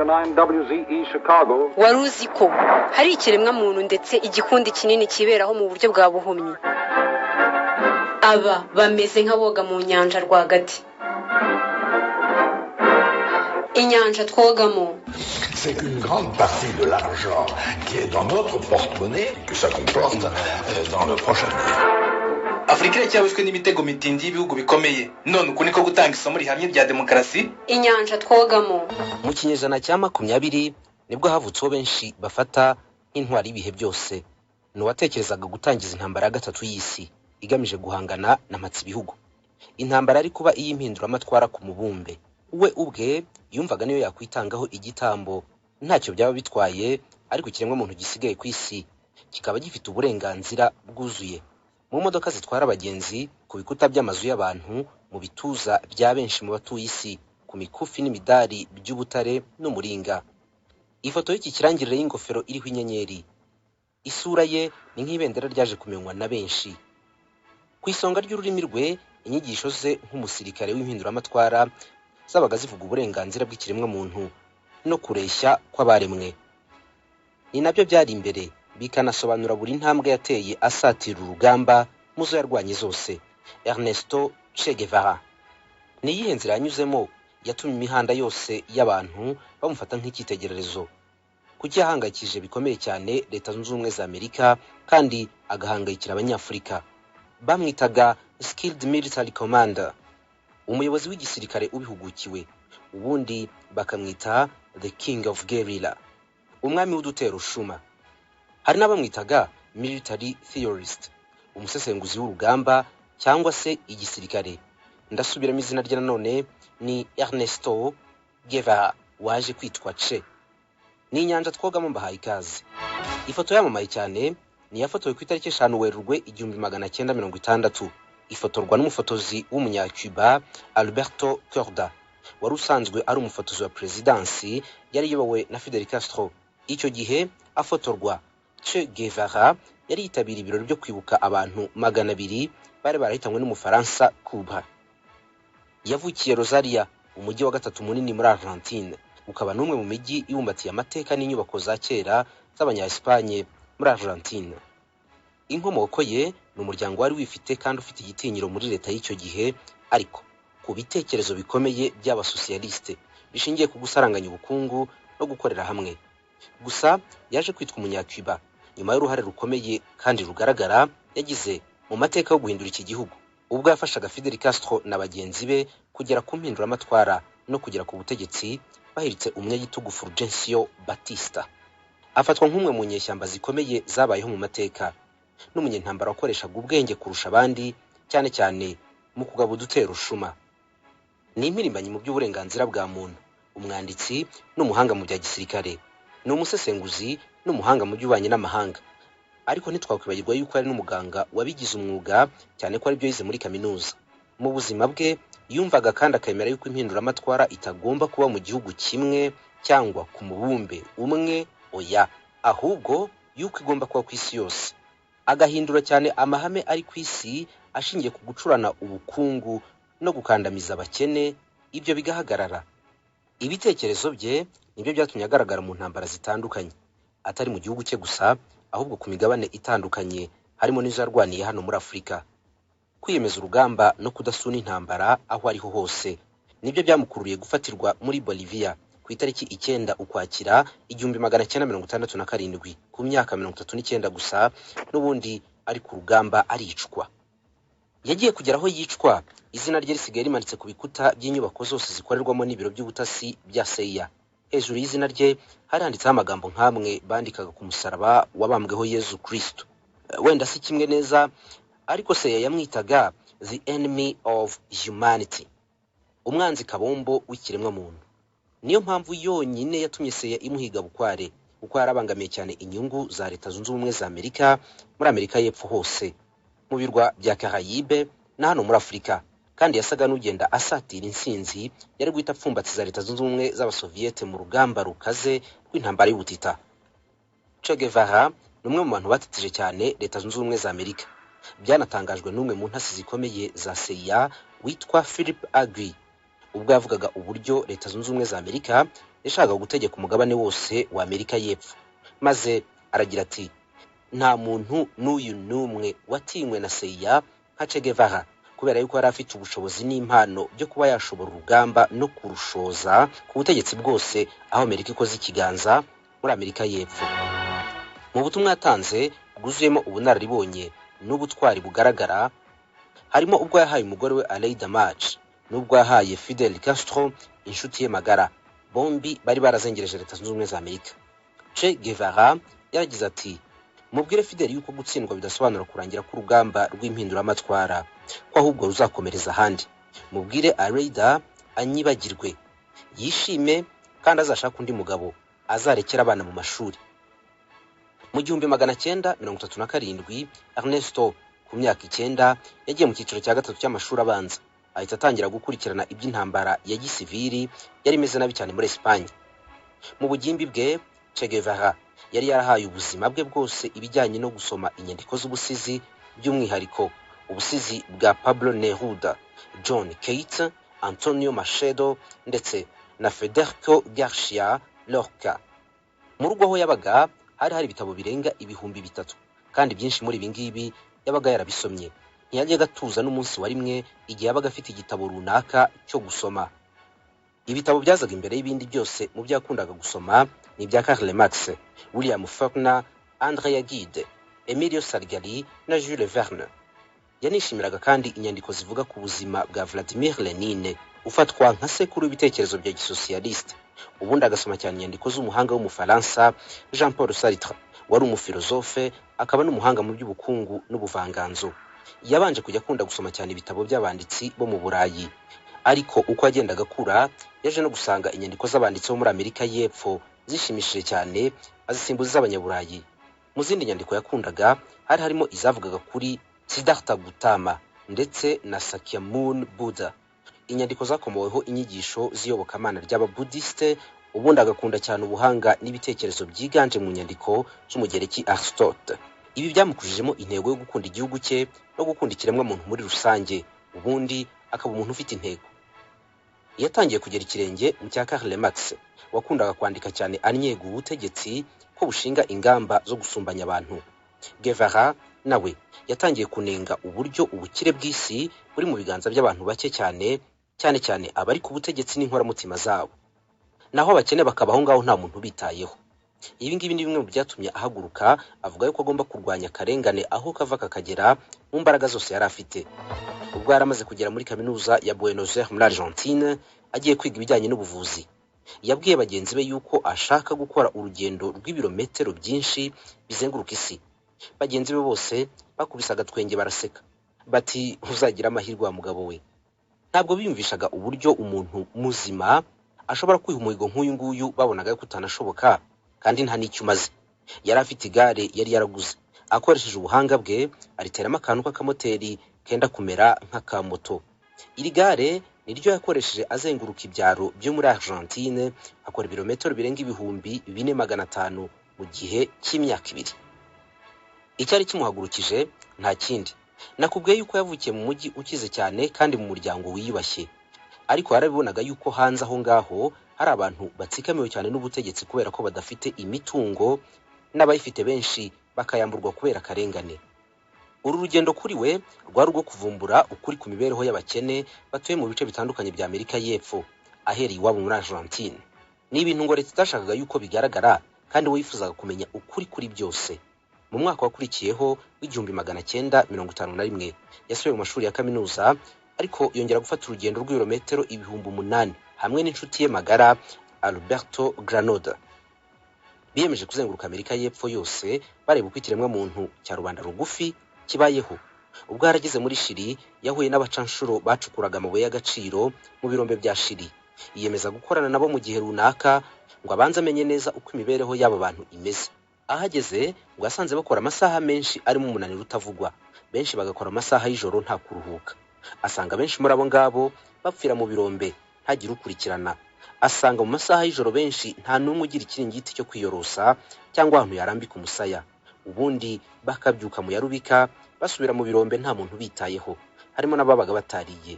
9WZE Chicago. wari uzi ko hari ikiremwa muntu ndetse igikundi kinini kiberaho mu buryo bwa buhumyi. Aba bameze nk'aboga mu nyanja rwagati. Inyanja twogamo. C'est qu'une grande partie de l'argent qui est dans notre porte-monnaie que ça comporte dans le prochain. Afrika cyabishwe n'imitego mitindi y'ibihugu bikomeye none uko niko gutanga isomo rihamye rya demokarasi. Inyanja twogamo. Mu kinyejana cya 20 nibwo havutseho benshi bafata nk'intwari y'ibihe byose n'uwatekerezaga gutangiza intambara ya gatatu y'isi igamije guhangana n'amatsi bihugu. Intambara ari kuba iy'impinduramatwara ku mubumbe. We ubwe yumvaga niyo yakwitangaho igitambo ntacyo byaba bitwaye, ariko ikiremwa muntu gisigaye ku isi kikaba gifite uburenganzira bwuzuye mu modoka zitwara abagenzi, ku bikuta by'amazu y'abantu, mu bituza bya benshi mu batuye isi, ku mikufi n'imidari by'ubutare n'umuringa. Ifoto y'iki kirangirire y'ingofero iriho inyenyeri, isura ye ni nk'ibendera ryaje kumenywa na benshi. Ku isonga ry'ururimi rwe, inyigisho ze nk'umusirikare w'impinduramatwara zabaga zivuga uburenganzira bw'ikiremwa muntu no kureshya kw'abaremwe. Ni nabyo byari imbere, bikanasobanura buri ntambwe yateye asatira urugamba muzo yarwanye zose. Ernesto Che Guevara ni iyihe nzira yanyuzemo yatumye imihanda yose y'abantu bamufata nk'icyitegererezo, kuki yahangayikije bikomeye cyane Leta Zunze Ubumwe za Amerika kandi agahangayikira Abanyafurika. Bamwitaga Skilled Military Commander, umuyobozi w'igisirikare ubihugukiwe, ubundi bakamwita The King of Guerrilla, umwami w'udutero ushuma. Hari n'abamwitaga Military Theorist, umusesenguzi w'urugamba cyangwa se igisirikare. Ndasubiramo izina rye nanone, ni Ernesto Guevara waje kwitwa Che. Ni inyanja twogamo mbahaye ikaze. Ifoto yamamaye cyane ni yafotowe ku itariki 5 Werurwe 1960. Ifotorwa n'umufotozi w'umunyacuba Alberto Corda, wari usanzwe ari umufotozi wa presidansi yari iyobowe na Fidel Castro. Icyo gihe afotorwa, Che Guevara yari yitabiriye ibirori byo kwibuka abantu 200 bari barahitanywe n'umufaransa Cuba. Yavukiye Rosaria, umujyi wa gatatu munini muri Argentine, ukaba n'umwe mu mijyi ibumbatiye amateka n'inyubako za kera z'Abanya-Espagne muri Argentine. Inkomoko ye ni umuryango wari wifite kandi ufite igitinyiro muri leta y'icyo gihe, ariko ku bitekerezo bikomeye by'abasosiyaliste bishingiye ku gusaranganya ubukungu no gukorera hamwe. Gusa yaje kwitwa umunyacuba nyuma y'uruhare rukomeye kandi rugaragara yagize mu mateka yo guhindura iki gihugu, ubwo yafashaga Fidel Castro na bagenzi be kugera ku mpinduramatwara no kugera ku butegetsi bahiritse umunyagitugu Fulgencio Batista. Afatwa nk'umwe mu nyeshyamba zikomeye zabayeho mu mateka, n'umunyentambara wakoreshaga ubwenge kurusha abandi, cyane cyane mu kugaba udutero ushuma. Ni impirimbanyi mu by'uburenganzira bwa muntu, umwanditsi n'umuhanga mu bya gisirikare, ni umusesenguzi n'umuhanga mu by'ububanyi n'amahanga. Ariko ntitwakwibagirwa yuko ari n'umuganga wabigize umwuga, cyane ko ari byo yize muri kaminuza. Mu buzima bwe yumvaga kandi akemera yuko impinduramatwara itagomba kuba mu gihugu kimwe cyangwa ku mubumbe umwe, oya, ahubwo yuko igomba kuba ku isi yose. Agahindura cyane amahame ari ku isi ashingiye ku gucurana ubukungu no gukandamiza abakene, ibyo bigahagarara. Ibitekerezo bye nibyo byatumye agaragara mu ntambara zitandukanye, atari mu gihugu cye gusa, ahubwo ku migabane itandukanye, harimo n'izo yarwaniye hano muri Afurika. Kwiyemeza urugamba no kudasuna intambara aho ariho hose nibyo byamukururiye gufatirwa muri Bolivia ku itariki 9 Ukwakira 1967, ku myaka 39 gusa, n'ubundi ari ku rugamba aricwa. Yagiye kugera aho yicwa, izina rye risigaye rimanitse ku bikuta by'inyubako zose zikorerwamo n'ibiro by'ubutasi bya CIA. Hejuru y'izina rye hari handitseho amagambo nk'amwe bandikaga ku musaraba wabambweho Yezu Kristo. Wenda si kimwe neza, ariko CIA yamwitaga the enemy of humanity, umwanzi kabombo w'ikiremwa muntu. Niyo mpamvu yonyine yatumye CIA imuhiga bukware, kuko yarabangamiye cyane inyungu za Leta Zunze Ubumwe za Amerika muri Amerika y'Epfo hose, mu birwa bya Caraïbe na hano muri Afurika, kandi yasaga n'ugenda asatira insinzi yari guhita apfumbatiza Leta Zunze Ubumwe z'Abasoviete mu rugamba rukaze rw'intambara y'ubutita. Che Guevara ni umwe mu bantu batitije cyane Leta Zunze Ubumwe za Amerika. Byanatangajwe n'umwe mu ntasi zikomeye za CIA witwa Philip Agri, ubwo yavugaga uburyo Leta Zunze Ubumwe za Amerika yashakaga gutegeka umugabane wose wa Amerika y'Epfo, maze aragira ati nta muntu n'uyu n'umwe watinywe na CIA nka Che Guevara, kubera yuko yari afite ubushobozi n'impano byo kuba yashobora urugamba no kurushoza ku butegetsi bwose aho Amerika ikoze ikiganza muri Amerika y'Epfo. Mu butumwa yatanze bwuzuyemo ubunararibonye n'ubutwari bugaragara, harimo ubwo yahaye umugore we Aleida March n'ubwo yahaye Fidel Castro inshuti ye magara, bombi bari barazengereje Leta Zunze Ubumwe za Amerika. Che Guevara yaragize ati mubwire Fidel yuko gutsindwa bidasobanura kurangira k'urugamba rw'impinduramatwara, ko ahubwo ruzakomereza ahandi. Mubwire Aleida anyibagirwe, yishime kandi azashaka undi mugabo azarekera abana mu mashuri. Mu 1937 Ernesto ku myaka 9 yagiye mu cyiciro cya gatatu cy'amashuri abanza, ahita atangira gukurikirana iby'intambara ya gisivili yari imeze nabi cyane muri Espagne. Mu bugimbi bwe Che Guevara yari yarahaye ubuzima bwe bwose ibijyanye no gusoma inyandiko z'ubusizi, by'umwihariko ubusizi bwa Pablo Neruda, John Keats, Antonio Machado ndetse na Federico Garcia Lorca. Mu rugo aho yabaga hari ibitabo birenga 3,000, kandi byinshi muri ibi ngibi yabaga yarabisomye. Ntiyajyaga atuza n'umunsi wa rimwe igihe yabaga afite igitabo runaka cyo gusoma. Ibitabo byazaga imbere y'ibindi byose mu byo yakundaga gusoma ni ibya Karl Marx, William Faulkner, Andrea Gide, Emilio Salgari na Jules Verne. Yanishimiraga kandi inyandiko zivuga ku buzima bwa Vladimir Lenin, ufatwa nka sekuru w'ibitekerezo bya gisosiyaliste. Ubundi agasoma cyane inyandiko z'umuhanga w'umufaransa Jean Paul Sartre, wari umufilozofe akaba n'umuhanga mu by'ubukungu n'ubuvanganzo. Yabanje kujya akunda gusoma cyane ibitabo by'abanditsi bo mu Burayi, ariko uko agendaga akura yaje no gusanga inyandiko z'abanditsi bo muri Amerika y'Epfo zishimishije cyane, azisimbuza z'abanyaburayi. Mu zindi nyandiko yakundaga harimo izavugaga kuri Siddhartha Gautama ndetse na Sakyamuni Buddha, inyandiko zakomoweho inyigisho z'iyobokamana ry'ababuddhiste. Ubundi agakunda cyane ubuhanga n'ibitekerezo byiganje mu nyandiko z'umugereki Aristote. Ibi byamukujijemo intego yo gukunda igihugu cye no gukunda ikiremwa muntu muri rusange, ubundi akaba umuntu ufite intego. Yatangiye kugera ikirenge mu cya Karl Marx, wakundaga kwandika cyane anyega ubutegetsi ko bushinga ingamba zo gusumbanya abantu. Guevara nawe yatangiye kunenga uburyo ubukire bw'isi buri mu biganza by'abantu bake cyane abari ku butegetsi n'inkoramutima zabo, naho abakene bakabaho ngaho nta muntu bitayeho. Ibi ngibi ni bimwe mu byatumye ahaguruka avuga yuko agomba kurwanya akarengane aho kava kakagera mu mbaraga zose yari afite. Ubwo yaramaze kugera muri kaminuza ya Buenos Aires muri Argentine agiye kwiga ibijyanye n'ubuvuzi, yabwiye bagenzi be yuko ashaka gukora urugendo rw'ibirometero byinshi bizenguruka isi. Bagenzi be bose bakubise agatwenge baraseka bati uzagira amahirwe wa mugabo we. Ntabwo biyumvishaga uburyo umuntu muzima ashobora kwiha umuhigo nk'uyu nguyu, babonaga ko utanashoboka kandi nta n'icyo umaze. Yari afite igare yari yaraguze, akoresheje ubuhanga bwe ariteramo akantu k'akamoteri kenda kumera nk'akamoto. Iri gare niryo yakoresheje azenguruka ibyaro byo muri Argentine, akora ibirometero birenga 4,500 mu gihe cy'imyaka 2. Icyari kimuhagurukije nta kindi, nakubwiye yuko yavukiye mu mujyi ukize cyane kandi mu muryango wiyubashye, ariko yarabibonaga yuko hanze aho ngaho hari abantu batsikamiwe cyane n'ubutegetsi kubera ko badafite imitungo, n'abayifite benshi bakayamburwa kubera akarengane. Uru rugendo kuri we rwari rwo kuvumbura ukuri ku mibereho y'abakene batuye mu bice bitandukanye bya Amerika y'Epfo, ahereye iwabo muri Argentine. Ni ibintu ngo leta itashakaga yuko bigaragara, kandi we yifuzaga kumenya ukuri kuri byose. Mu mwaka wakurikiyeho w'1951 yasubiye mu mashuri ya kaminuza, ariko yongera gufata urugendo rw'ibirometero 8,000 hamwe n'inshuti ye magara Alberto Granoda. Biyemeje kuzenguruka Amerika y'Epfo yose bareba uko ikiremwa muntu cya rubanda rugufi kibayeho. Ubwo yarageze muri Chili yahuye n'abacanshuro bacukuraga amabuye y'agaciro mu birombe bya Chili. Yiyemeza gukorana nabo mu gihe runaka ngo abanze amenye neza uko imibereho y'aba bantu imeze. Ahageze ngo asanze bakora amasaha menshi arimo umunaniro utavugwa, benshi bagakora amasaha y'ijoro nta kuruhuka. Asanga benshi muri abo ngabo bapfira mu birombe ntagira ukurikirana. Asanga mu masaha y'ijoro benshi nta n'umwe ugira ikiringiti cyo kwiyorosa cyangwa ahantu yarambika umusaya. Ubundi bakabyuka mu yarubika basubira mu birombe nta muntu bitayeho, harimo n'ababaga batariye.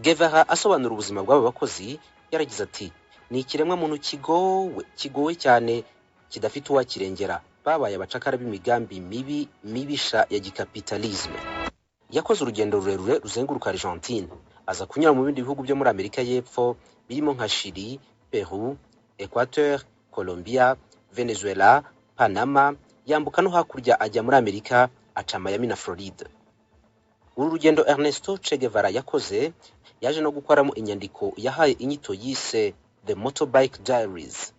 Guevara asobanura ubuzima bw'aba bakozi yaragize ati ni ikiremwa muntu kigowe cyane kidafite uwakirengera. Babaye abacakara b'imigambi mibisha ya gikapitalisme. Yakoze urugendo rurerure ruzenguruka Argentine, aza kunyura mu bindi bihugu byo muri Amerika y'Epfo birimo nka Chili, Peru, Equateur, Colombia, Venezuela, Panama, yambuka no hakurya ajya muri Amerika, aca Miami na Florida. Uru rugendo Ernesto Che Guevara yakoze yaje no gukoramo inyandiko yahaye inyito yise The Motorbike Diaries.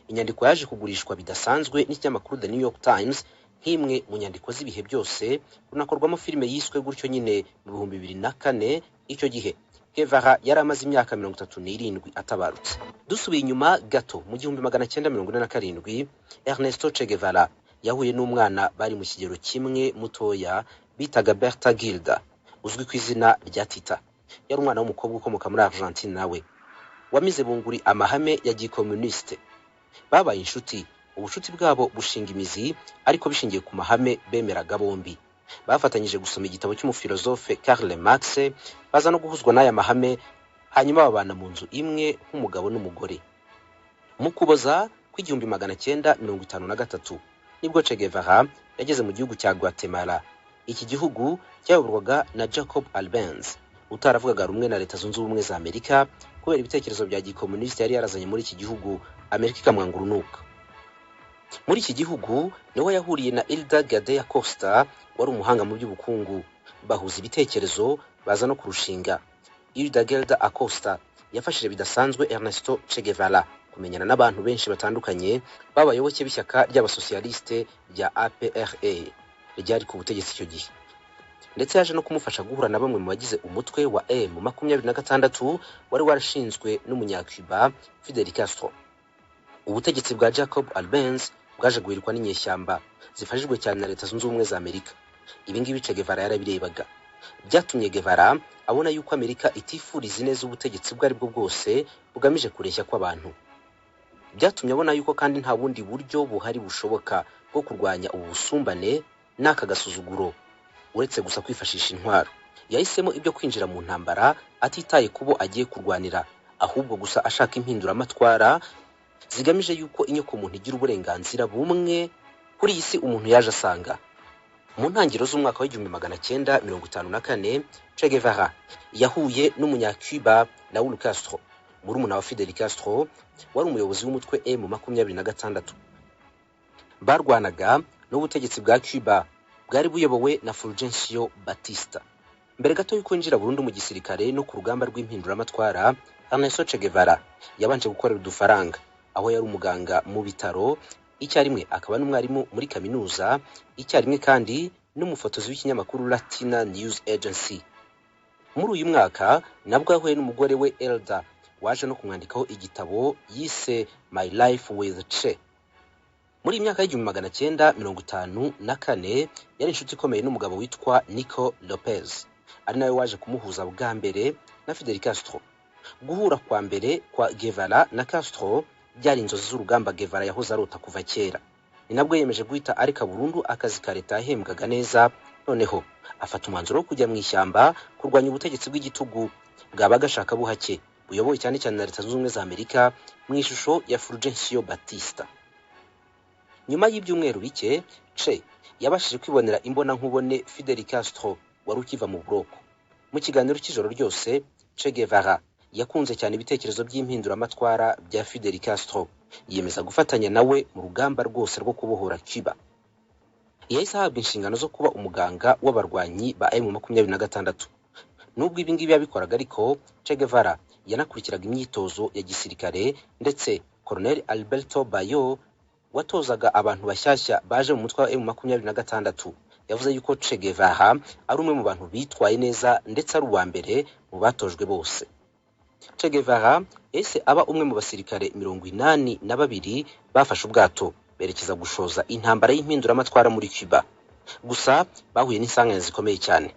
Inyandiko yaje kugurishwa bidasanzwe n'ikinyamakuru The New York Times nk'imwe mu nyandiko z'ibihe byose, unakorwamo filime yiswe gutyo nyine mu 2004. Icyo gihe Guevara yari amaze imyaka 37 atabarutse. Dusubiye inyuma gato mu 1947, Ernesto Che Guevara yahuye n'umwana bari mu kigero kimwe mutoya bitaga Berta Gilda, uzwi ku izina rya Tita. Yari umwana w'umukobwa ukomoka muri Argentine nawe wamize bunguri amahame ya gikomuniste. Babaye inshuti, ubucuti bwabo bushinga imizi ariko bishingiye ku mahame bemeraga bombi. Bafatanyije gusoma igitabo cy'umufilozofe Karl Marx, baza no guhuzwa n'aya mahame, hanyuma babana mu nzu imwe nk'umugabo n'umugore. Mu Kuboza kw'igihumbi 1953 nibwo Che Guevara yageze mu gihugu cya Guatemala. Iki gihugu cyayoborwaga na Jacob Arbenz, utaravugaga rumwe na Leta Zunze Ubumwe za Amerika kubera ibitekerezo bya gikomuniste yari yarazanye muri iki gihugu, Amerika ikamwanga urunuka. Muri iki gihugu niho yahuriye na Hilda Gadea Costa, wari umuhanga mu by'ubukungu. Bahuza ibitekerezo baza no kurushinga. Hilda Gadea Costa yafashije bidasanzwe Ernesto Che Guevara kumenyana n'abantu benshi batandukanye b'abayoboke b'ishyaka ry'abasocialiste rya APRA ryari ku butegetsi icyo gihe, ndetse yaje no kumufasha guhura na bamwe mu bagize umutwe wa M26 wari warashinzwe n'umunyacuba Fidel Castro. Ubutegetsi bwa Jacob Arbenz bwaje guhirikwa n'inyeshyamba zifashijwe cyane na Leta Zunze Ubumwe za Amerika. Ibi ngibi Che Guevara yarabirebaga. Byatumye Guevara abona yuko Amerika itifuriza neza ubutegetsi bwari bwo bwose bugamije kureshya kw'abantu. Byatumye abona yuko kandi nta bundi buryo buhari bushoboka bwo kurwanya ubu busumbane n'aka gasuzuguro uretse gusa kwifashisha intwaro. Yahisemo ibyo kwinjira mu ntambara atitaye kubo agiye kurwanira, ahubwo gusa ashaka impinduramatwara zigamije yuko inyoko muntu igira uburenganzira bumwe kuri iyi si umuntu yaje asanga. Mu ntangiriro z'umwaka w'1954, Che Guevara yahuye n'umunyacuba Raúl Castro, murumuna wa Fidel Castro, wari umuyobozi w'umutwe M26. Barwanaga n'ubutegetsi bwa Cuba bwari buyobowe na Fulgencio Batista. Mbere gato yuko yinjira burundu mu gisirikare no ku rugamba rw'impinduramatwara, Ernesto Che Guevara yabanje gukorera udufaranga, aho yari umuganga mu bitaro, icyarimwe akaba n'umwarimu muri kaminuza, icyarimwe kandi n'umufotozi w'ikinyamakuru Latina News Agency. Muri uyu mwaka nabwo yahuye n'umugore we Elda, waje no kumwandikaho igitabo yise My Life with Che. Muri imyaka y'1954 yari inshuti ikomeye n'umugabo witwa Nico Lopez, ari nawe waje kumuhuza bwa mbere na Fidel Castro. Guhura kwa mbere kwa Guevara na Castro byari inzozi z'urugamba Guevara yahoze arota kuva kera. Ni nabwo yemeje guhita areka burundu akazi ka leta yahembwaga neza, noneho afata umwanzuro wo kujya mu ishyamba kurwanya ubutegetsi bw'igitugu bwabaga ashaka buhake buyoboye cyane cyane na Leta Zunze Ubumwe za Amerika mu ishusho ya Fulgencio Batista. Nyuma y'ibyumweru bike, Che yabashije kwibonera imbona nkubone Fidel Castro wari ukiva mu buroko. Mu kiganiro cy'ijoro ryose, Che Guevara yakunze cyane ibitekerezo by'impinduramatwara bya Fidel Castro, yiyemeza gufatanya nawe mu rugamba rwose rwo kubohora Cuba. Yahise ahabwa inshingano zo kuba umuganga w'abarwanyi ba M26. Nubwo ibi ngibi yabikoraga ariko, Che Guevara yanakurikiraga imyitozo ya gisirikare, ndetse Colonel Alberto Bayo watozaga abantu bashyashya baje mu mutwe wa M26 yavuze yuko Che Guevara ari umwe mu bantu bitwaye neza ndetse ari uwa mbere mu batojwe bose. Che Guevara yahise aba umwe mu basirikare 82 bafashe ubwato berekeza gushoza intambara y'impinduramatwara muri Cuba. Gusa bahuye n'insanganya zikomeye cyane.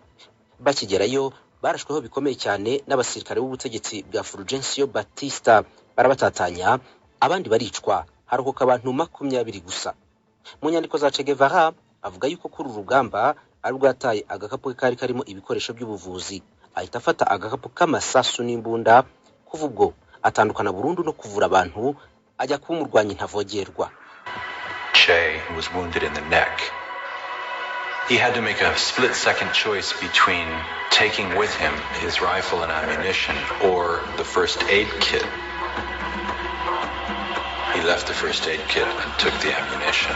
Bakigerayo barashweho bikomeye cyane n'abasirikare b'ubutegetsi bwa Fulgencio Batista, barabatatanya, abandi baricwa, harokoka abantu 20 gusa. Mu nyandiko za Che Guevara avuga yuko kuri urugamba ari bwataye agakapu kari karimo ibikoresho by'ubuvuzi, ahita afata agakapu k'amasasu n'imbunda. Kuva ubwo atandukana burundu no kuvura abantu ajya kuba umurwanyi ntavogerwa. Che was wounded in the neck. He had to make a split-second choice between taking with him his rifle and ammunition or the first aid kit. He left the first aid kit and took the ammunition.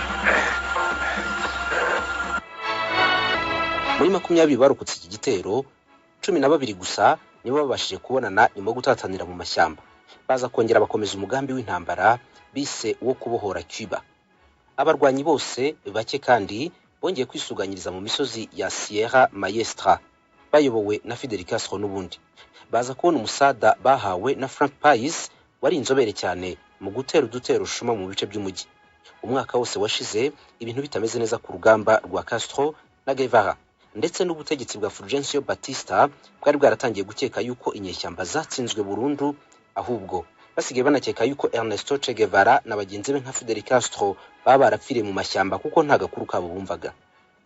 Muri 20 barokotse iki gitero, 12 gusa nibo babashije kubonana nyuma yo gutatanira mu mashyamba. Baza kongera bakomeza umugambi w'intambara bise wo kubohora Cuba. Abarwanyi bose bake kandi bongeye kwisuganyiriza mu misozi ya Sierra Maestra bayobowe na Fidel Castro n'ubundi. Baza kubona umusada bahawe na Frank Pais wari inzobere cyane mu gutera udutero shuma mu bice by'umujyi. Umwaka wose washize ibintu bitameze neza ku rugamba rwa Castro na Guevara, ndetse n'ubutegetsi bwa Fulgencio Batista bwari bwaratangiye gukeka yuko inyeshyamba zatsinzwe burundu, ahubwo basigaye banakeka yuko Ernesto Che Guevara na bagenzi be nka Fidel Castro baba barapfiriye mu mashyamba kuko nta gakuru kabo bumvaga.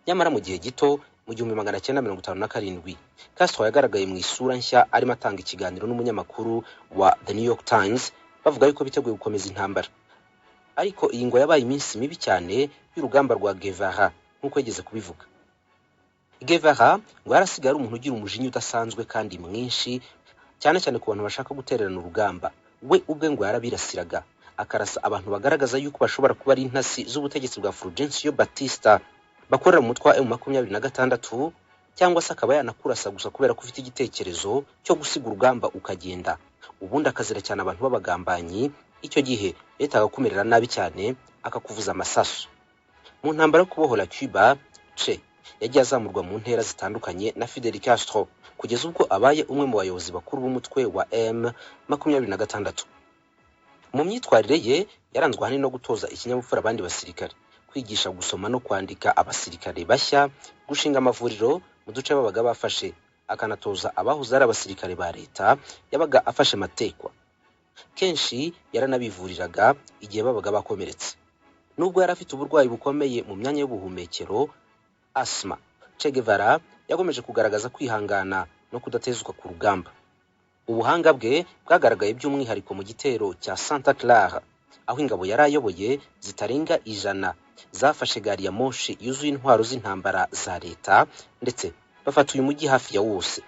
Nyamara mu gihe gito mu 1957 Castro yagaragaye mu isura nshya arimo atanga ikiganiro n'umunyamakuru wa The New York Times bavuga yuko biteguye gukomeza intambara. Ariko iyi ngo yabaye iminsi mibi cyane y'urugamba rwa Guevara nk'uko yageze kubivuga. Guevara ngo yarasigaye ari umuntu ugira umujinya udasanzwe kandi mwinshi, cyane cyane ku bantu bashaka gutererana urugamba. We ubwe ngo yarabirasiraga akarasa abantu bagaragaza yuko bashobora kuba ari intasi z'ubutegetsi bwa Fulgencio Batista bakorera mu mutwa M26, cyangwa se akaba yanakurasa gusa kubera ko ufite igitekerezo cyo gusiga urugamba ukagenda, ubundi akazira cyane abantu b'abagambanyi. Icyo gihe leta agakumerera nabi cyane akakuvuza amasasu. Mu ntambara yo kubohora Cuba, Che yagiye azamurwa mu ntera zitandukanye na Fidel Castro kugeza ubwo abaye umwe mu bayobozi bakuru b'umutwe wa M26. Mu myitwarire ye yaranzwe ahanini no gutoza ikinyabupfura abandi basirikare, kwigisha gusoma no kwandika abasirikare bashya, gushinga amavuriro mu duce babaga bafashe, akanatoza abahoze ari abasirikare ba leta yabaga afashe matekwa. Kenshi yaranabivuriraga igihe babaga bakomeretse. Nubwo yari afite uburwayi bukomeye mu myanya y'ubuhumekero, asma, Che Guevara yakomeje kugaragaza kwihangana no kudatezuka ku rugamba. Ubuhanga bwe bwagaragaye by'umwihariko mu gitero cya Santa Clara, aho ingabo yari ayoboye zitarenga 100 zafashe gari ya moshi yuzuye intwaro z'intambara za leta, ndetse bafata uyu mujyi hafi ya wose.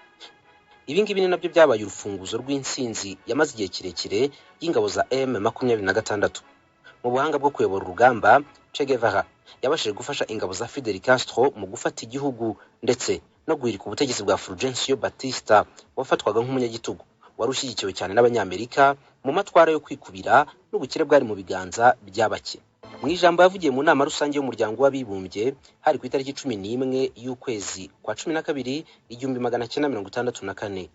Ibi ngibi ni nabyo byabaye urufunguzo rw'insinzi yamaze igihe kirekire y'ingabo za M26. Mu buhanga bwo kuyobora urugamba, Che Guevara yabashije gufasha ingabo za Fidel Castro mu gufata igihugu ndetse no guhirika ubutegetsi bwa Fulgencio Batista wafatwaga nk'umunyagitugu wari ushyigikiwe cyane n'abanyamerika mu matwara yo kwikubira n'ubukire bwari mu biganza by'abake. Mu ijambo yavugiye mu nama rusange y'umuryango w'abibumbye hari ku itariki 11 y'ukwezi kwa 12 1964,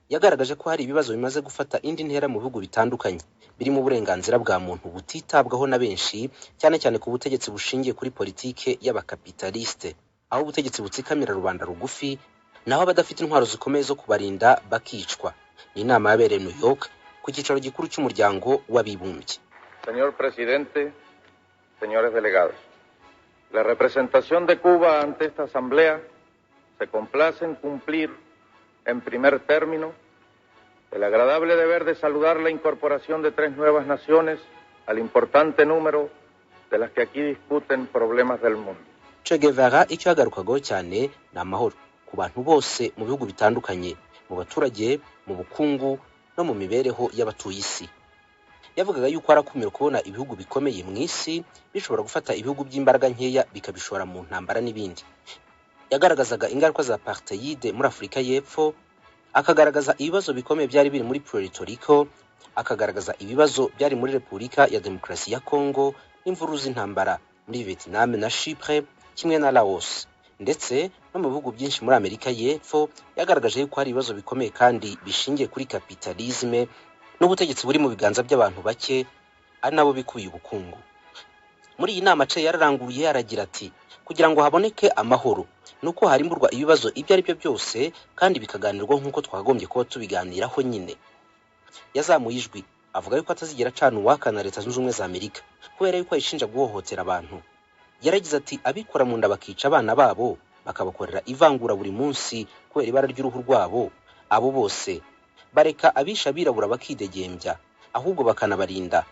yagaragaje ko hari ibibazo bimaze gufata indi ntera mu bihugu bitandukanye birimo uburenganzira bwa muntu butitabwaho na benshi, cyane cyane ku butegetsi bushingiye kuri politike y'abakapitaliste, aho ubutegetsi butsikamira rubanda rugufi naho abadafite intwaro zikomeye zo kubarinda bakicwa. Ni inama yabereye New York ku cyicaro gikuru cy'umuryango w'abibumbye. Señor presidente, señores delegados, la representación de Cuba ante esta asamblea se complace en cumplir en primer término el agradable deber de saludar la incorporación de 3 nuevas naciones al importante número de las que aquí discuten problemas del mundo. Che Guevara icyo yagarukagaho cyane ni amahoro ku bantu bose mu bihugu bitandukanye, mu baturage, mu bukungu no mu mibereho y'abatuye isi. Yavugaga yuko arakumira kubona ibihugu bikomeye mu isi bishobora gufata ibihugu by'imbaraga nkeya bikabishora mu ntambara n'ibindi. Yagaragazaga ingaruka za apartheid muri Afurika y'Epfo, akagaragaza ibibazo bikomeye byari biri muri Puerto Rico, akagaragaza ibibazo byari muri Repubulika ya Demokarasi ya Congo n'imvururu z'intambara muri Vietnam na Chypre kimwe na Laos, ndetse no mu bihugu byinshi muri Amerika y'Epfo. Yagaragaje yuko hari ibibazo bikomeye kandi bishingiye kuri kapitalisme n'ubutegetsi buri mu biganza by'abantu bake ari nabo bikuye ubukungu. Muri iyi nama Che yararanguruye yaragira ati, kugira ngo haboneke amahoro nuko harimburwa ibibazo ibyo ari byo byose kandi bikaganirwa nk'uko twagombye kuba tubiganiraho nyine. Yazamuye ijwi avuga yuko atazigera acana uwakana Leta Zunze Ubumwe za Amerika kubera yuko ayishinja guhohotera abantu. Yaragize ati, abikora mu nda bakica abana babo bakabakorera ivangura buri munsi kubera ibara ry'uruhu rwabo, abo bose bareka abisha birabura bakidegembya ahubwo bakanabarinda.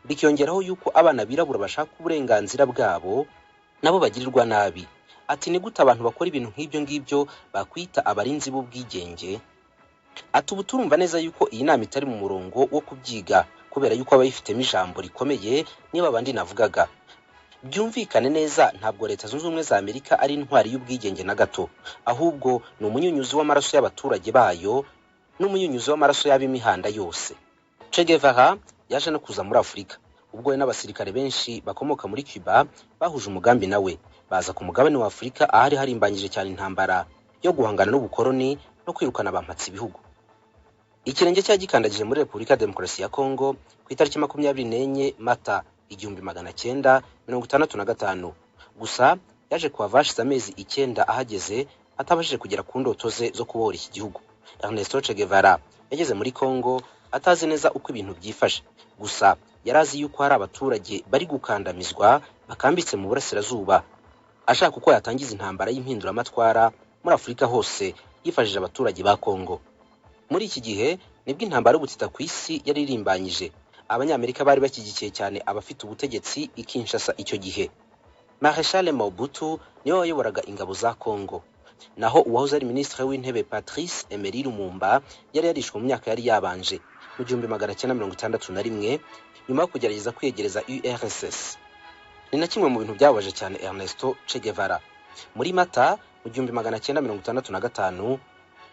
Bikiyongeraho yuko abana birabura bashaka uburenganzira bwabo nabo bagirirwa nabi. Ati ni gute abantu bakora ibintu nk'ibyo ngibyo bakwita abarinzi b'ubwigenge? Ati ubu turumva neza yuko iyi nama itari mu murongo wo kubyiga kubera yuko abayifitemo ijambo rikomeye niba abandi navugaga. Byumvikane neza, ntabwo Leta Zunze Ubumwe za Amerika ari intwari y'ubwigenge na gato, ahubwo ni umunyunyuzi w'amaraso y'abaturage bayo n'umunyunyuzi w'amaraso y'ab'imihanda yose. Che Guevara yaje no kuza muri Afurika ubwo we n'abasirikare benshi bakomoka muri Cuba bahuje umugambi nawe baza ku mugabane wa Afurika ahari harimbanyije cyane intambara yo guhangana n'ubukoroni no kwirukana abampatsi ibihugu. Ikirenge cya gikandagije muri Repubulika ya Demokarasi ya Kongo ku itariki 24 Mata 1965. Gusa yaje kuhava hashize amezi 9 ahageze atabashije kugera ku ndoto ze zo kubohora iki gihugu. Ernesto Che Guevara yageze muri Kongo atazi neza uko ibintu byifashe, gusa yarazi yuko hari abaturage bari gukandamizwa bakambitse mu burasirazuba, ashaka uko yatangiza intambara y'impinduramatwara muri Afurika hose yifashije abaturage ba Kongo. Muri iki gihe nibwo intambara y'ubutita ku isi yari irimbanyije. Abanyamerika bari bakigikiye cyane abafite ubutegetsi i Kinshasa icyo gihe. Marshal Mobutu niwe wayoboraga ingabo za Kongo, naho uwahoze ari minisitiri w'intebe Patrice Emery Lumumba yari yarishwe mu myaka yari yabanje mu 1961 nyuma yo kugerageza kwiyegereza URSS. Ni na kimwe mu bintu byabaje cyane Ernesto Che Guevara. Muri Mata mu 1965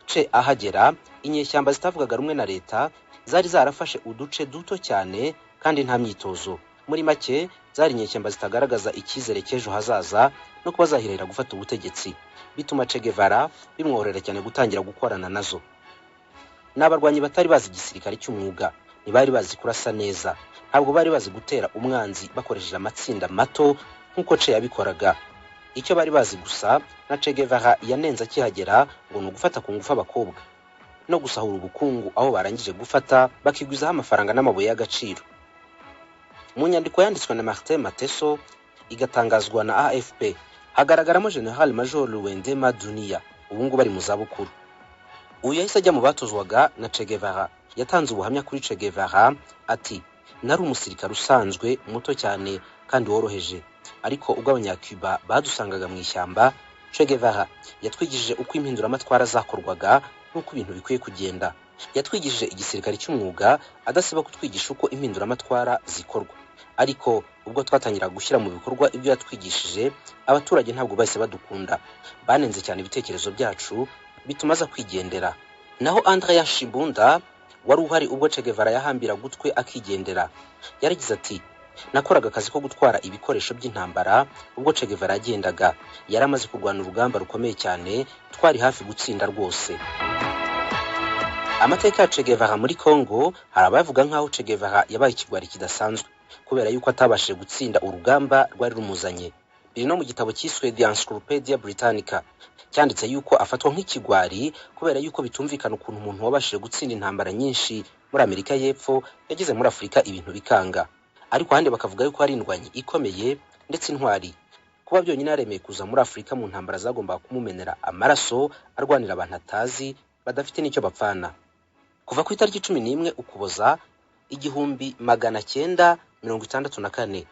Che ahagera, inyeshyamba zitavugaga rumwe na leta zari zarafashe uduce duto cyane kandi nta myitozo. Muri make zari inyeshyamba zitagaragaza icyizere cy'ejo hazaza no kuba zahirira gufata ubutegetsi, bituma Che Guevara bimworera cyane gutangira gukorana nazo. N'abarwanyi batari bazi igisirikare cy'umwuga, ntibari bazi kurasa neza, ntabwo bari bazi gutera umwanzi bakoresheje amatsinda mato nk'uko Che yabikoraga. Icyo bari bazi gusa na Che Guevara yanenze akihagera ngo ni ugufata ku ngufu abakobwa no gusahura ubukungu aho barangije gufata bakigwizaho amafaranga n'amabuye y'agaciro. Mu nyandiko yanditswe na Martin Mateso igatangazwa na AFP hagaragaramo General Major Luwendema Dunia ubu ngubu bari mu zabukuru. Uyu yahise ajya mu batozwaga na Che Guevara. Yatanze ubuhamya kuri Che Guevara ati nari umusirikare usanzwe muto cyane kandi woroheje, ariko ubwo abanyacuba badusangaga mu ishyamba, Che Guevara yatwigishije uko impinduramatwara zakorwaga n'uko ibintu bikwiye kugenda. Yatwigishije igisirikare cy'umwuga adasiba kutwigisha uko impinduramatwara zikorwa. Ariko ubwo twatangira gushyira mu bikorwa ibyo yatwigishije, abaturage ntabwo bahise badukunda, banenze cyane ibitekerezo byacu bituma aza kwigendera. Naho Andrea Shibunda wari uhari ubwo Che Guevara yahambira gutwe akigendera, yaragize ati nakoraga akazi ko gutwara ibikoresho by'intambara ubwo Che Guevara yagendaga. Yaramaze kurwana urugamba rukomeye cyane, twari hafi gutsinda rwose. Amateka ya Che Guevara muri Kongo hari abavuga nkaho Che Guevara yabaye ikigwari kidasanzwe kubera yuko atabashije gutsinda urugamba rwari rumuzanye. Biri no mu gitabo cyiswe The Encyclopedia Britannica cyanditse yuko afatwa nk'ikigwari kubera yuko bitumvikana ukuntu umuntu wabashije gutsinda intambara nyinshi muri Amerika y'Epfo yageze muri Afurika ibintu bikanga. Ariko handi bakavuga yuko ari indwanyi ikomeye ndetse intwari. Kuba byonyine yaremeye kuza muri Afurika mu ntambara zagomba kumumenera amaraso arwanira abantu atazi badafite n'icyo bapfana. Kuva ku itariki 11 Ukuboza 1964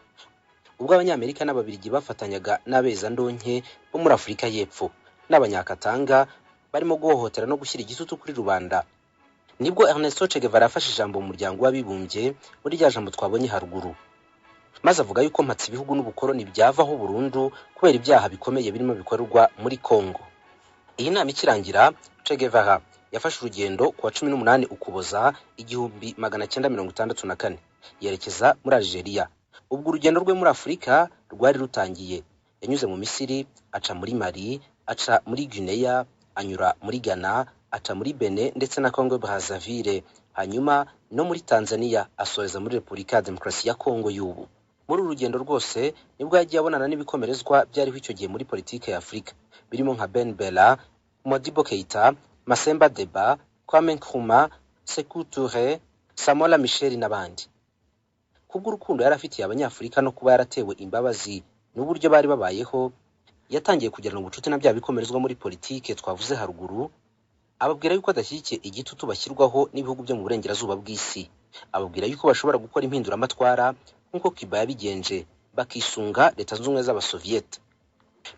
ubwo abanyamerika n'ababirigi bafatanyaga n'abeza ndonke bo muri Afurika y'Epfo n'abanyakatanga barimo guhohotera no gushyira igitutu kuri rubanda, nibwo Ernesto Che Guevara yafashe ijambo mu muryango w'abibumbye muri rya jambo twabonye haruguru, maze avuga yuko mpatse ibihugu n'ubukoroni byavaho burundu kubera ibyaha bikomeye birimo bikorwa muri Kongo. Iyi nama ikirangira, Che Guevara yafashe urugendo ku wa 18 Ukuboza 1964 yerekeza muri Algeria. Ubwo urugendo rwe muri Afurika rwari rutangiye. Yanyuze mu Misiri, aca muri Mali, aca muri Guinea, anyura muri Ghana, aca muri Benin ndetse na Congo Brazzaville, hanyuma no muri Tanzania, asoreza muri Repubulika ya Demokarasi ya Kongo y'ubu. Muri urugendo rwose nibwo yagiye abonana n'ibikomerezwa byariho icyo gihe muri politike ya Afurika, birimo nka Ben Bella, Modibo Keita, Masemba Deba, Kwame Nkrumah, Sékou Touré, Samola Michel n'abandi. Kubw'urukundo yari afitiye abanyafurika no kuba yaratewe imbabazi n'uburyo bari babayeho, yatangiye kugirana ubucuti na bya bikomerezwa muri politike twavuze haruguru, ababwira yuko adashyigikiye igitutu bashyirwaho n'ibihugu byo mu burengerazuba bw'isi. Ababwira yuko bashobora gukora impinduramatwara nk'uko Cuba yabigenje, bakisunga leta zunze ubumwe z'abasoviyete.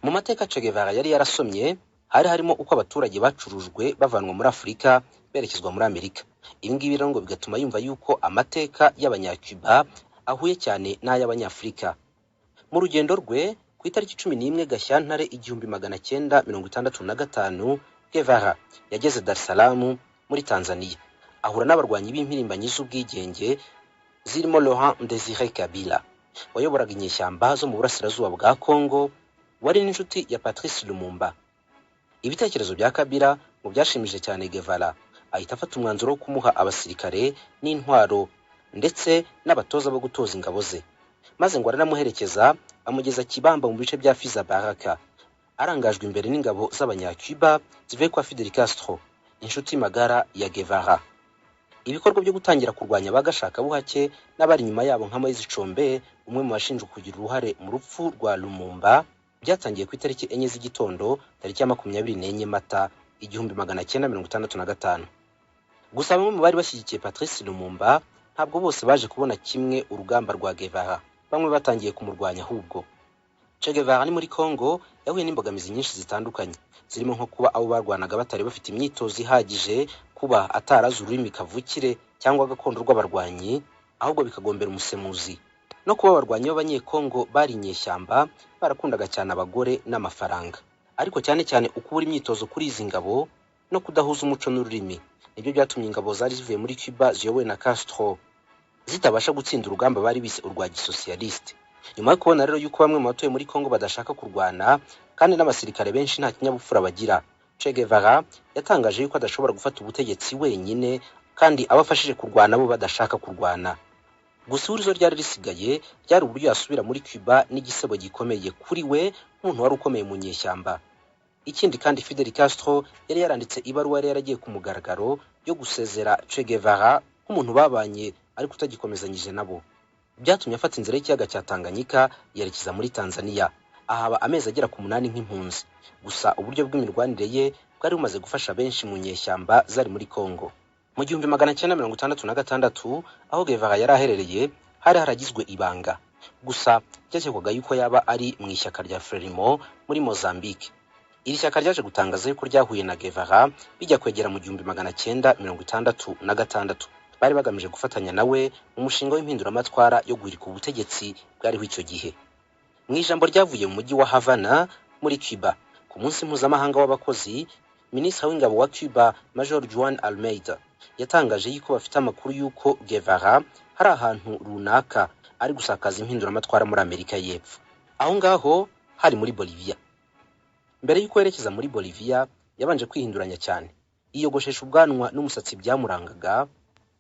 Mu mateka Che Guevara yari yarasomye hari harimo uko abaturage bacurujwe bavanwa muri Afurika berekezwa muri Amerika. Ibi ngibi rero ngo bigatuma yumva yuko amateka y'abanyacuba ahuye cyane n'ay'abanyafurika. Mu rugendo rwe ku itariki 11 Gashyantare 1965, Guevara yageze Dar es Salaam muri Tanzania, ahura n'abarwanyi b'impirimbanyi z'ubwigenge zirimo Laurent Désiré Kabila wayoboraga inyeshyamba zo mu burasirazuba bwa Congo, wari n'inshuti ya Patrice Lumumba. Ibitekerezo bya Kabila mu byashimije cyane Guevara, ahita afata umwanzuro wo kumuha abasirikare n'intwaro ndetse n'abatoza bo gutoza ingabo ze, maze ngo aranamuherekeza amugeza Kibamba mu bice bya Fiza Baraka, arangajwe imbere n'ingabo z'abanyacuba zivuye kwa Fidel Castro, inshuti magara ya Guevara. Ibikorwa byo gutangira kurwanya bagashaka buhake n'abari nyuma yabo nka Moise Chombe, umwe mu bashinjwa kugira uruhare mu rupfu rwa Lumumba, byatangiye ku itariki 4 z'igitondo tariki ya 24 Mata 1965. Gusa bamwe mu bari bashyigikiye Patrice Lumumba ntabwo bose baje kubona kimwe urugamba rwa Guevara, bamwe batangiye kumurwanya. Ahubwo Che Guevara ni muri Congo yahuye n'imbogamizi nyinshi zitandukanye, zirimo nko kuba abo barwanaga batari bafite imyitozo ihagije, kuba atarazi ururimi kavukire cyangwa gakondo rw'abarwanyi, ahubwo bikagombera umusemuzi, no kuba abarwanyi b'abanyekongo bari inyeshyamba barakundaga cyane abagore n'amafaranga. Ariko cyane cyane ukubura imyitozo kuri izi ngabo no kudahuza umuco n'ururimi nibyo byatumye ingabo zari zivuye muri Cuba ziyobowe na Castro zitabasha gutsinda urugamba bari bise urwa gisosiyaliste. Nyuma yo kubona rero yuko bamwe mu batuye muri Congo badashaka kurwana kandi n'abasirikare benshi nta kinyabupfura bagira, Che Guevara yatangaje yuko adashobora gufata ubutegetsi wenyine kandi abafashije kurwana bo badashaka kurwana. Gusa urizo ryari risigaye ryari uburyo yasubira muri Cuba n'igisebo gikomeye kuri we nk'umuntu wari ukomeye mu nyeshyamba. Ikindi kandi Fidel Castro yari yaranditse ibaruwa yari yaragiye ku mugaragaro yo gusezera Che Guevara nk'umuntu babanye ariko utagikomezanyije nabo. Byatumye afata inzira y'ikiyaga cya Tanganyika yerekeza muri Tanzania, ahaba amezi agera ku 8 nk'impunzi. Gusa uburyo bw'imirwanire ye bwari bumaze gufasha benshi mu nyeshyamba zari muri Congo. Mu 1966 aho Guevara yari aherereye hari haragizwe ibanga, gusa byakekwaga yuko yaba ari mu ishyaka rya Frelimo muri Mozambique. Iri shyaka ryaje gutangaza yuko ryahuye na Guevara bijya kwegera mu 1966, bari bagamije gufatanya nawe mu mushinga w'impinduramatwara yo guhirika ubutegetsi bwariho icyo gihe. Mu ijambo ryavuye mu mujyi wa Havana muri Cuba ku munsi mpuzamahanga w'abakozi, Minisitiri w'ingabo wa Cuba Major Juan Almeida yatangaje yuko bafite amakuru yuko Guevara hari ahantu runaka ari gusakaza impinduramatwara muri Amerika y'Epfo. Aho ngaho hari muri Bolivia. Mbere yuko yerekeza muri Bolivia yabanje kwihinduranya cyane, iyogoshesha ubwanwa n'umusatsi byamurangaga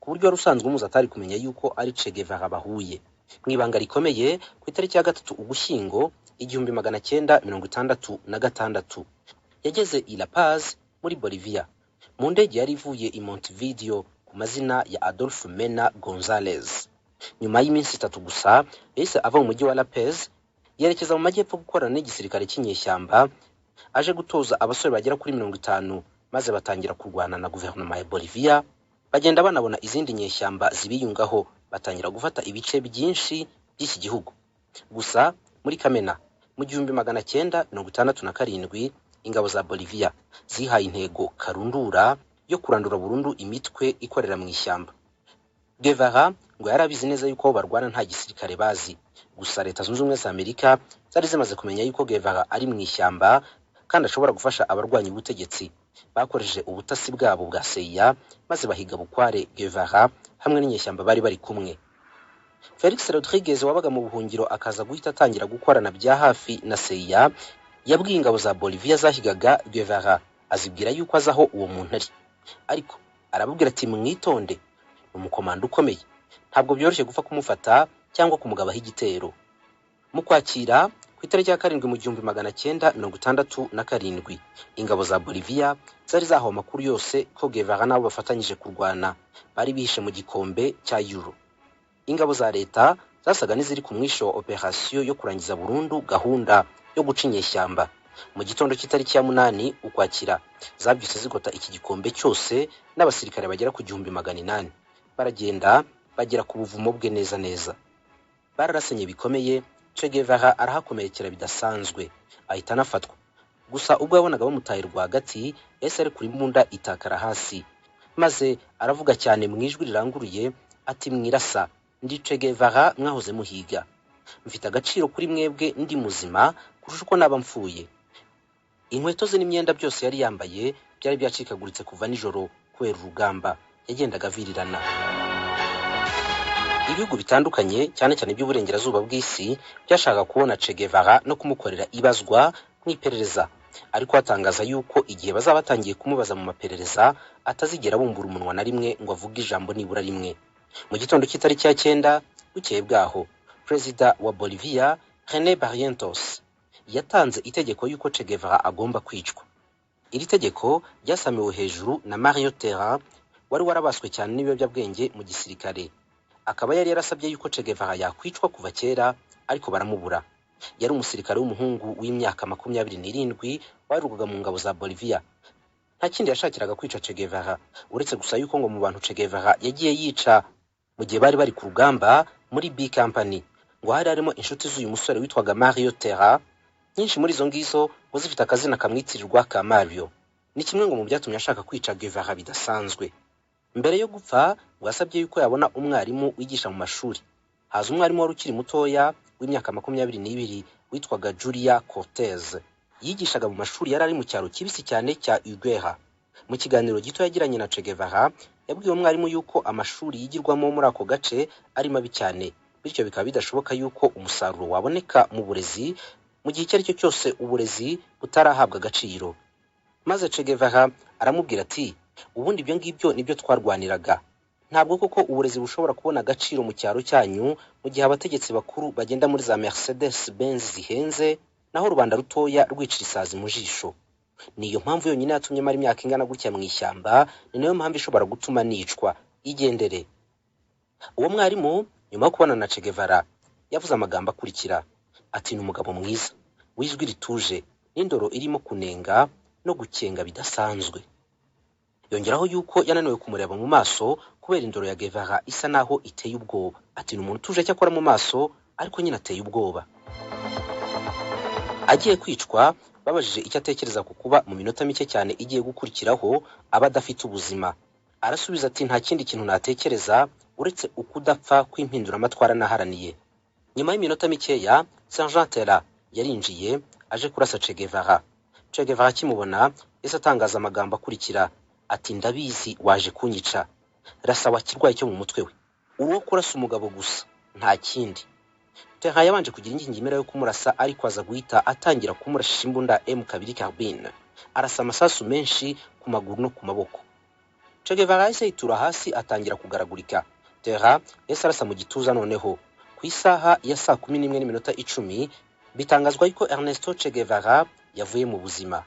ku buryo rusanzwe umuza atari kumenya yuko ari Che Guevara bahuye. Mu ibanga rikomeye ku itariki ya 3 Ugushyingo 1966 yageze i La Paz muri Bolivia mu ndege yari ivuye i Montevideo ku mazina ya Adolfo Mena Gonzalez. Nyuma y'iminsi 3 gusa yahise ava mu mujyi wa La Paz yerekeza mu majyepfo gukorana n'igisirikare cy'inyeshyamba, aje gutoza abasore bagera kuri 50, maze batangira kurwana na guverinoma ya Bolivia. Bagenda banabona izindi nyeshyamba zibiyungaho, batangira gufata ibice byinshi by'iki gihugu. Gusa muri Kamena mu 1967 ingabo za Bolivia zihaye intego karundura yo kurandura burundu imitwe ikorera mu ishyamba. Guevara ngo yarabizi neza yuko barwana nta gisirikare bazi, gusa leta zunze ubumwe za Amerika zari zimaze kumenya yuko Guevara ari mu ishyamba kandi ashobora gufasha abarwanya ubutegetsi. Bakoresheje ubutasi bwabo bwa CIA maze bahiga bukware Guevara hamwe n'inyeshyamba bari bari kumwe. Felix Rodriguez wabaga mu buhungiro akaza guhita atangira gukorana bya hafi na CIA, yabwiye ingabo za Bolivia zahigaga Guevara, azibwira yuko azaho uwo muntu ari. Ariko arabubwira ati mwitonde, umukomando ukomeye, ntabwo byoroshye gupfa kumufata cyangwa kumugabaho igitero. Mu kwakira ku itariki ya 7 mu 1967 ingabo za Bolivia zari zahawe amakuru yose ko Guevara nabo bafatanyije kurwana, bari bihishe mu gikombe cya Euro. Ingabo za leta zasaga n'iziri ku mwisho wa operation yo kurangiza burundu gahunda yo guca inyeshyamba, mu gitondo cy'itariki ya 8 Ukwakira zabyutse zigota iki gikombe cyose n'abasirikare bagera ku 1800 baragenda bagera ku buvumo bwe neza neza. Bararasenye bikomeye, Che Guevara arahakomerekera bidasanzwe ahita anafatwa. Gusa ubwo yabonaga bamutaye rwagati ese ari kuri mbunda itakara hasi, maze aravuga cyane mu ijwi riranguruye ati mwirasa, ndi Che Guevara mwahoze muhiga, mfite agaciro kuri mwebwe ndi muzima kurusha uko naba mfuye. Inkweto ze n'imyenda byose yari yambaye byari byacikaguritse kuva nijoro kubera urugamba yagendaga avirirana. Ibihugu bitandukanye cyane cyane by'uburengerazuba bw'isi byashaka kubona Che Guevara no kumukorera ibazwa nk'iperereza, ariko atangaza yuko igihe bazaba batangiye kumubaza mu maperereza atazigera bumbura umunwa na rimwe ngo avuge ijambo nibura rimwe. Mu gitondo cy'itariki ya 9 bukeye bwaho, Perezida wa Bolivia René Barrientos yatanze itegeko yuko Che Guevara agomba kwicwa. Iri tegeko ryasamiwe hejuru na Mario Terra wari warabaswe cyane n'ibiyobyabwenge mu gisirikare. Akaba yari yarasabye yuko Che Guevara yakwicwa kuva kera, ariko baramubura. Yari umusirikare w'umuhungu w'imyaka 27 warugaga mu ngabo za Bolivia. Nta kindi yashakiraga kwica Che Guevara uretse gusa yuko ngo mu bantu Che Guevara yagiye yica mu gihe bari ku rugamba muri B Company ngo hari harimo inshuti z'uyu musore witwaga Mario Terra. Nyinshi muri izo ngizo ngo zifite akazina kamwitirirwa ka Mario. Ni kimwe ngo mu byatumye ashaka kwica Guevara bidasanzwe. Mbere yo gupfa wasabye yuko yabona umwarimu wigisha mu mashuri. Haza umwarimu wari ukiri mutoya w'imyaka 22 witwaga Julia Cortez. Yigishaga mu mashuri yari ari mu cyaro kibisi cyane cya Uguera. Mu kiganiro gito yagiranye na Che Guevara yabwiye umwarimu yuko amashuri yigirwamo muri ako gace ari mabi cyane, bityo bikaba bidashoboka yuko umusaruro waboneka mu burezi mu gihe icyo ari cyo cyose uburezi butarahabwa agaciro. Maze Che Guevara aramubwira ati, ubundi ibyo ngibyo nibyo twarwaniraga. Ntabwo koko uburezi bushobora kubona agaciro mu cyaro cyanyu mu gihe abategetsi bakuru bagenda muri za Mercedes Benz zihenze naho rubanda rutoya rwicira isazi mu jisho. Niyo mpamvu yonyine yatumye mara imyaka ingana gutya mu ishyamba, ni nayo mpamvu ishobora gutuma nicwa. Igendere. Uwo mwarimu nyuma yo kubana na Che Guevara yavuze amagambo akurikira ati, ni umugabo mwiza w'ijwi rituje n'indoro irimo kunenga no gukenga bidasanzwe. Yongeraho yuko yananiwe kumureba mu maso kubera indoro ya Guevara isa naho iteye ubwoba. Ati, ni umuntu tuje cyakora mu maso ariko nyine ateye ubwoba. Agiye kwicwa babajije icyo atekereza ku kuba mu minota mike cyane igiye gukurikiraho abadafite ubuzima. Arasubiza ati, nta kindi kintu natekereza uretse ukudapfa kw'impindura amatwara naharaniye. Nyuma y'iminota mikeya Sergeant Terra yarinjiye aje kurasa Che Guevara. Che Guevara kimubona yese atangaza amagambo akurikira ati, ndabizi waje kunyica, rasa wakirwaye cyo mu mutwe we, uwo kurasa umugabo gusa nta kindi. Terra yabanje kugira ingingimira yo kumurasa ariko aza guhita atangira kumurashisha imbunda M2 carbine. Arasa amasasu menshi ku maguru no ku maboko. Che Guevara yese yitura hasi atangira kugaragurika. Terra yese arasa mu gituza. Noneho ku isaha ya 11:10 bitangazwa yuko Ernesto Che Guevara yavuye mu buzima.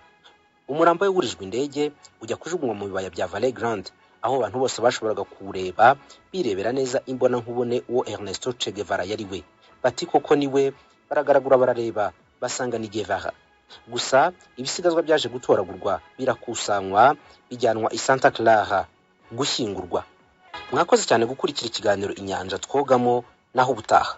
Umurambo we wurijwe indege ujya kujugunywa mu bibaya bya Valle Grande, aho abantu bose bashoboraga kureba birebera neza imbona nkubone uwo Ernesto Che Guevara yari we. Bati koko niwe, baragaragura barareba basanga ni Guevara. Gusa ibisigazwa byaje gutoragurwa birakusanywa bijyanwa i Santa Clara gushyingurwa. Mwakoze cyane gukurikira ikiganiro Inyanja Twogamo, naho ubutaha.